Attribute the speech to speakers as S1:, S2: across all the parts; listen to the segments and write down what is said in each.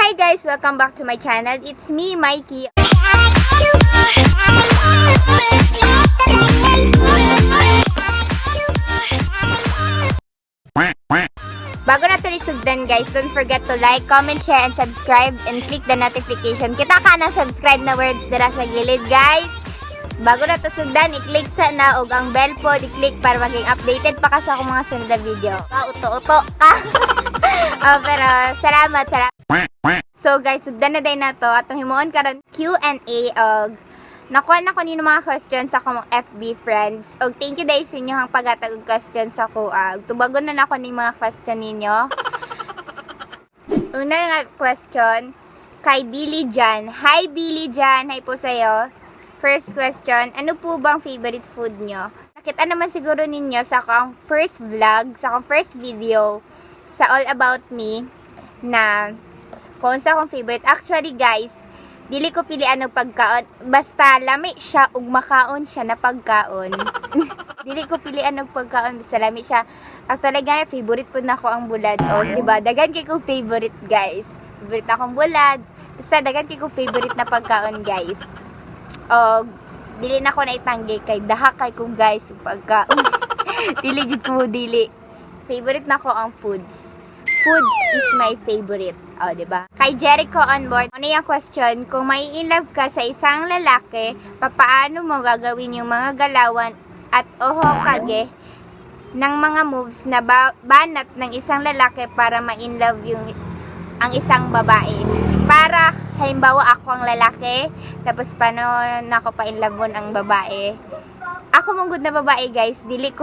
S1: Hi guys! Welcome back to my channel. It's me, Mikey. Bago na ito lisugdan guys, don't forget to like, comment, share, and subscribe, and click the notification. Kita ka ng subscribe na words dira sa gilid guys. Bago na ito sugdan, i-click sa na og ang bell po, i-click para maging updated pa ka sa akong mga sunod na video. Uto-uto ka. Pero salamat. So guys, sugdan na day na to. Atong himuon karon Q&A og nakuha na ko nino mga questions sa akong FB friends. Og thank you day sa inyo ang paghatag og questions sa ko. Tubagon na nako ni mga question ninyo. Una nga question kay Billy Jan. Hi Billy Jan, hi po sa'yo. First question, ano po bang favorite food nyo? Nakita naman siguro ninyo sa akong first vlog, sa akong first video sa All About Me na kung sa akong favorite. Actually guys, dili ko pilian ng pagkaon. Basta lami siya ug makaon siya na pagkaon. Dili ko pilian ng pagkaon basta lami siya. Actually guys, favorite po na ko ang bulad. O, diba? Dagan kay ko favorite guys. Favorite akong bulad. Basta dagan kay ko favorite na pagkaon guys. O, dili na ko na itanggi kay daha kay ko guys pagkaon. Dili jud ko dili. Favorite na ko ang foods. Foods is my favorite. O, diba? Kay Jericho on board, ano yung question? Kung may in-love ka sa isang lalaki, papaano mo gagawin yung mga galawan at ohokage ng mga moves na banat ng isang lalaki para ma-in-love ang isang babae? Para, halimbawa ako ang lalaki, tapos paano na ako pa-in-love ang babae? Ako mong good na babae guys, dili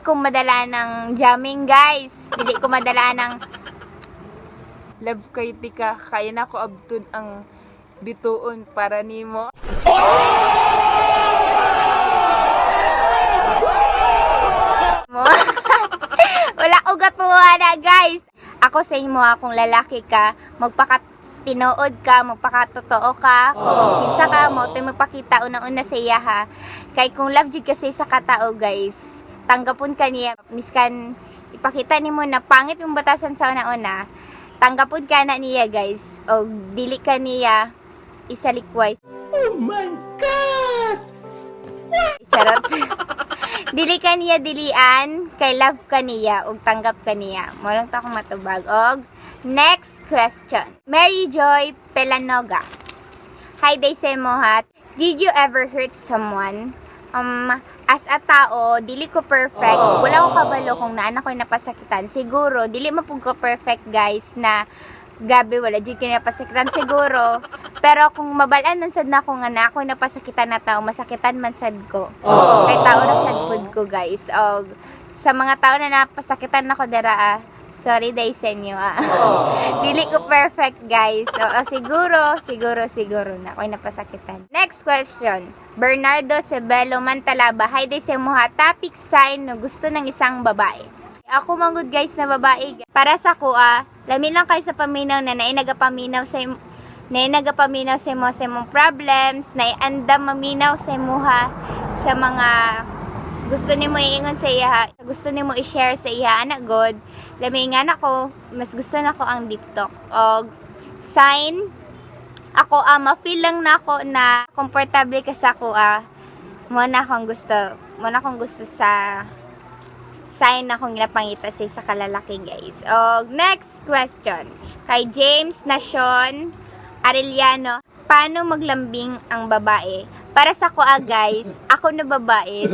S1: ko madala ng jamming guys. Dili ko madala ng
S2: love kay tika, kaya na ko abtun ang bituon para nimo.
S1: Wala ko gatuwa na guys. Ako sa imo, akong lalaki ka, magpakatinood ka, magpakatotoo ka, kung kinsa ka mo, ito magpakita una-una sa iya ha. Kay kung love jud kasi sa katao guys, tanggapon ka niya, miskan ipakita nimo na pangit yung batasan sa una-una, tanggapon ka na niya guys, o dili ka niya isalikway.
S3: Oh my God!
S1: Charot. Dili ka niya dilian, kay love ka niya, o tanggap ka niya. Mo lang to akong matubag. Og next question. Mary Joy Pelanoga. Hi day sa mo hat. Did you ever hurt someone? As a tao, dili ko perfect. Wala ko kabalo kung naan ako napasakitan. Siguro, dili mo ko perfect guys na gabi wala jud kini napasakitan siguro. Pero kung mabalaan man sad na ako nga na ako napasakitan na tao, masakitan man sad ko. Kay tao ra sad pud ko guys. Og sa mga tao na napasakitan nako dara sorry day sa inyo Dili ko perfect guys. So siguro na ako napasakitan. Next question. Bernardo Sebelo Mantalaba. Hi day sa mga topic sign na gusto ng isang babae. Ako manggod guys na babae. Para sa ko lamin lang kayo sa paminaw na nagapaminaw sa mo sa mong problems, naiandam maminaw sa imuha sa mga gusto nimo iingon sa iya, gusto nimo i-share sa iya anak god. Lami nga nako, mas gusto nako ang deep talk. Og sign ako ma-feel lang nako na komportable ka sa ko mo na akong gusto sa sign na akong napangita sa kalalaki guys. Og next question kay James Nation Arellano. Paano maglambing ang babae? Para sa ko guys, ako na babae.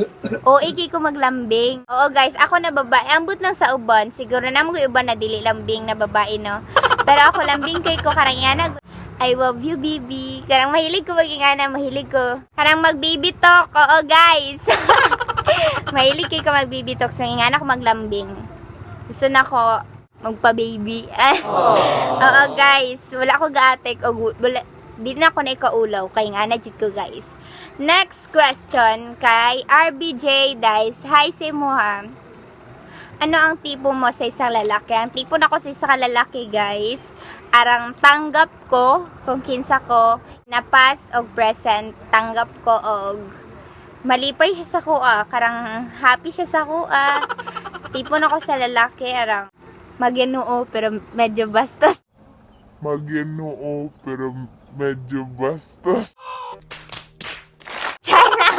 S1: O iki ko maglambing. Oo guys, ako na babae. Ambot lang sa uban. Siguro na mo uban na dili lambing na babae no. Pero ako lambing kay ko karang I love you baby. Karang mahilig ko magingana, mahilig ko. Karang mag-baby talk. Oo guys. Mahilig kay ko mag-baby talk. So ingana ko maglambing. Gusto na ko magpa-baby. Oo guys, wala ko gaatek o di na ako na ikaulaw kay nga na ko guys. Next question kay RBJ Dice. Hi sa mo ha. Ano ang tipo mo sa isang lalaki? Ang tipo na ko sa isang lalaki guys, arang tanggap ko kung kinsa ko na past o present, tanggap ko og malipay siya sa kuha, karang happy siya sa kuha. Tipo na ko sa lalaki arang magyanuo pero medyo bastos.
S4: maginoo pero medyo bastos.
S1: China!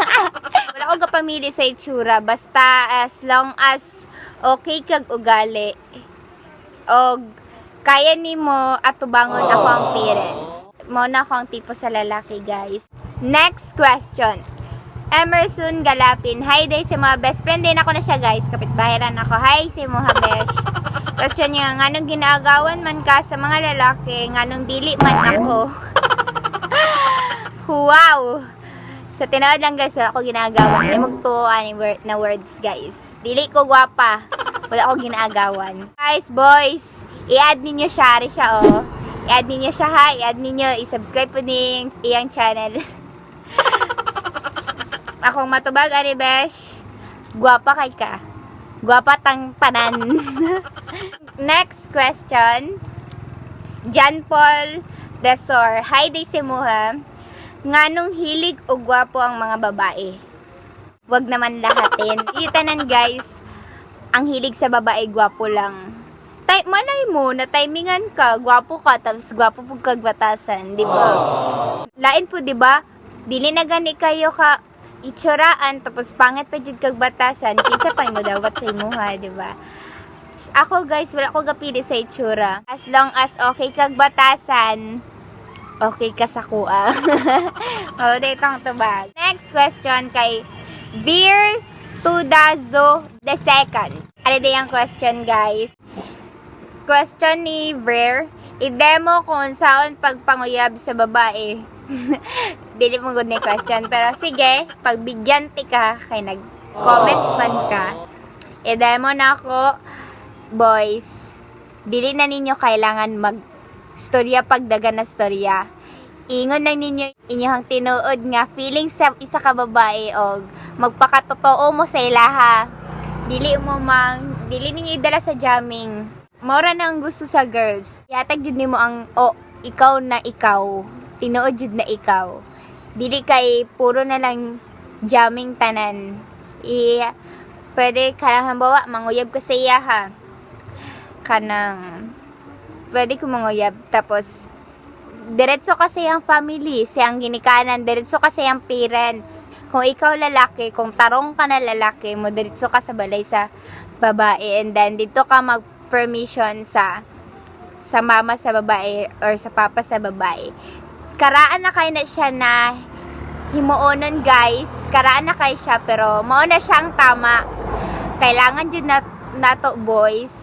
S1: Wala ko kapamili sa itsura. Basta as long as okay kag ugali. O kaya ni mo atubangon ako ang parents. Muna ako ang tipo sa lalaki, guys. Next question. Emerson Galapin. Hi day sa mga best friend. Din ako na siya, guys. Kapitbahiran ako. Hi si mga besh. Question niya, nganong ginagawan man ka sa mga lalaki, nganong dili man ako. Wow! Sa tinood lang, guys, wala ko ginagawan. May magtuoan na words, guys. Dili ko gwapa. Wala ko ginagawan. Guys, boys, i-add ninyo siya. Ari siya, oh. I-add ninyo siya, ha. I-add ninyo. I-subscribe po din iyang channel. Akong matubag, ani besh. Gwapa kay ka. Gwapa tang tanan. Next question. John Paul Resor. Hi, day si Muha. Nganong hilig o gwapo ang mga babae? Wag naman lahatin. Itanan, guys. Ang hilig sa babae, gwapo lang. Malay mo, na timingan ka, gwapo ka, tapos gwapo po kagbatasan, di ba? Lain po, di ba? Dili na gani kayo ka itsuraan, tapos pangit pa jud kagbatasan, kinsa pa mo dawat sa imuha, di ba? Ako, guys, wala ko gapili sa itsura. As long as okay kagbatasan, okay ka sa kuha. O, ditong tubag. Next question kay Beer Tudazo the second. Ano din yung question, guys? Question ni Ver, i-demo kung saan pagpanguyab sa babae. Dili mo good na question. Pero sige, pagbigyan ti ka, kay nag-comment man ka, i-demo na ako, boys. Dili na ninyo kailangan mag-storya pagdaga na storya. Ingon lang ninyo inyong tinuod nga feeling sa isa ka babae o magpakatotoo mo sa ilaha. Dili ninyo idala sa jamming. Mora na ang gusto sa girls. Yatag yun ni mo ang, ikaw na ikaw. Tinuod yun na ikaw. Dili kay puro na lang jamming tanan. Pwede ka lang hambawa, manguyab ka sa iya ha. Pwede ko manguyab. Tapos, diretso ka sa iyang family, sa iyang ginikanan, diretso ka sa iyang parents. Kung ikaw lalaki, kung tarong ka na lalaki mo, diretso ka sa balay sa babae. And then, dito ka permission sa mama sa babae or sa papa sa babae. Karaan na kayo na siya na himuonon, guys. Karaan na kayo siya, pero mao na siyang tama. Kailangan yun nato, boys,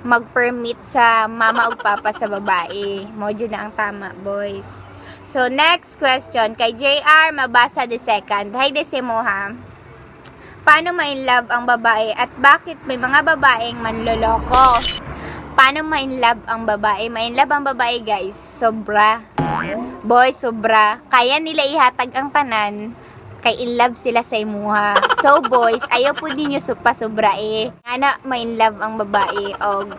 S1: mag-permit sa mama o papa sa babae. Mao yun na ang tama, boys. So, next question kay JR Mabasa the second. Hi, Desimo, ha. Paano ma-inlove ang babae at bakit may mga babaeng manloloko? Paano ma-inlove ang babae? Ma-inlove ang babae, guys. Sobra. Boy, sobra. Kaya nila ihatag ang tanan kay inlove sila sa imuha. So, boys, ayaw po ninyo pasobra eh. Ana, ma-inlove ang babae. Og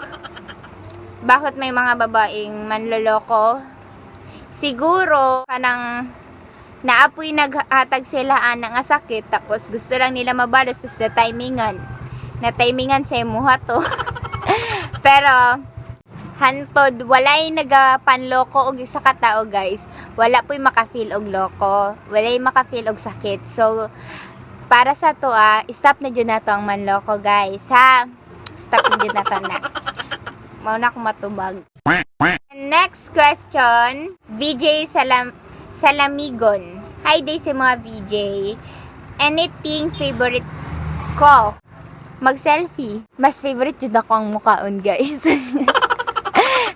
S1: bakit may mga babaeng manloloko? Siguro, kanang naapoy naghatag sila ng sakit tapos gusto lang nila mabalos sa timingan sa imuha to. Pero hantod walay nagapanloko og isa ka tao, guys, wala po'y makafeel og loko, walay makafeel og sakit. So para sa to stop na jud nato ang manloko, guys, ha. Stop na jud nato na. Mao na ko matubag. Next question, VJ Salamigon. Hi day sa mga VJ. Anything favorite ko? Mag-selfie. Mas favorite yun ako ang mukhaon, guys.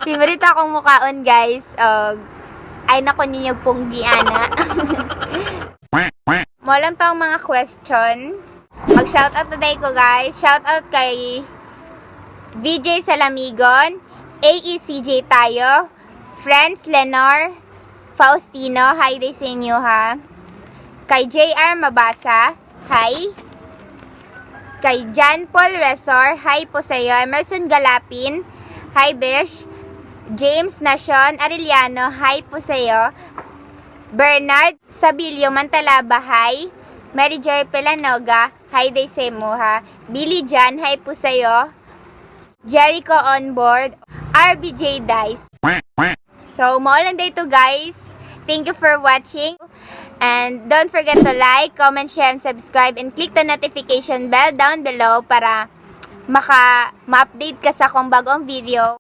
S1: Favorite akong mukhaon, guys. Ay nako ninyo pong giana. Mo lang tong mga question. Mag-shoutout today ko, guys. Shoutout kay VJ Salamigon, AECJ tayo, Friends Lenore, Faustino, hi day sa inyo, ha. Kay JR Mabasa, hi. Kay John Paul Resor, hi po sa iyo. Emerson Galapin, hi Bish. James Nacion Arellano, hi po sa iyo. Bernard Sabilio Mantalaba, hi. Mary Joy Pelanoga, hi day sa imo, ha. Billy Jan, hi po sa iyo. Jericho on board. RBJ Dice, So, maulan day to guys. Thank you for watching. And don't forget to like, comment, share, and subscribe. And click the notification bell down below para ma-update ka sa kung bagong video.